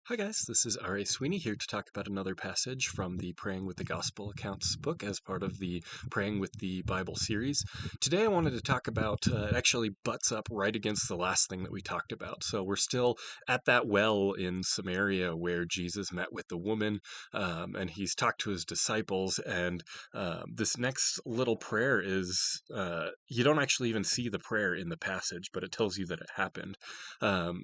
Hi, guys. This is R.A. Sweeney here to talk about another passage from the Praying with the Gospel Accounts book as part of the Praying with the Bible series. Today, I wanted to talk about it actually butts up right against the last thing that we talked about. So, we're still at that well in Samaria where Jesus met with the woman and he's talked to his disciples. And this next little prayer is you don't actually even see the prayer in the passage, but it tells you that it happened.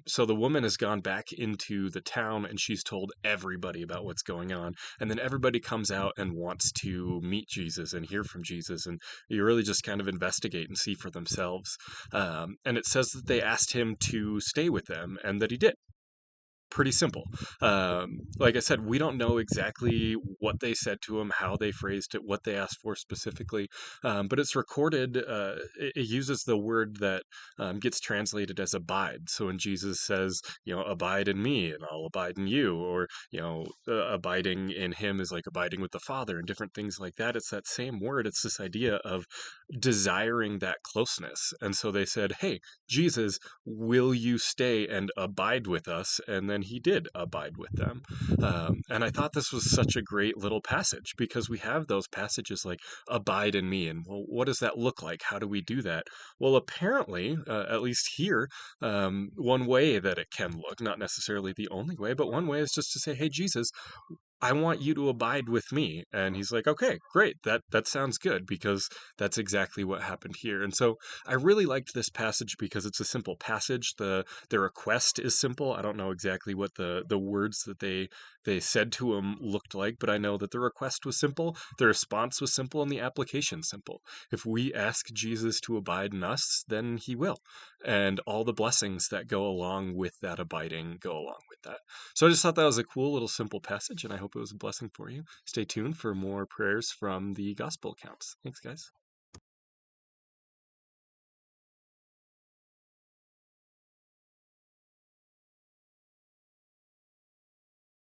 So the woman has gone back into the town and she's told everybody about what's going on. And then everybody comes out and wants to meet Jesus and hear from Jesus. And you really just kind of investigate and see for themselves. And it says that they asked him to stay with them and that he did. Pretty simple. Like I said, we don't know exactly what they said to him, how they phrased it, what they asked for specifically, but it's recorded. It uses the word that gets translated as abide. So when Jesus says, abide in me and I'll abide in you, or, abiding in him is like abiding with the Father and different things like that. It's that same word. It's this idea of desiring that closeness. And so they said, hey, Jesus, will you stay and abide with us? And then he did abide with them. And I thought this was such a great little passage because we have those passages like abide in me. And well, what does that look like? How do we do that? Well, apparently, at least here, one way that it can look, not necessarily the only way, but one way is just to say, hey, Jesus, I want you to abide with me. And he's like, okay, great. That sounds good because that's exactly what happened here. And so I really liked this passage because it's a simple passage. The request is simple. I don't know exactly what the words that they said to him looked like, but I know that the request was simple, the response was simple, and the application simple. If we ask Jesus to abide in us, then he will. And all the blessings that go along with that abiding go along with that. So I just thought that was a cool little simple passage, and I hope it was a blessing for you. Stay tuned for more prayers from the gospel accounts. Thanks, guys.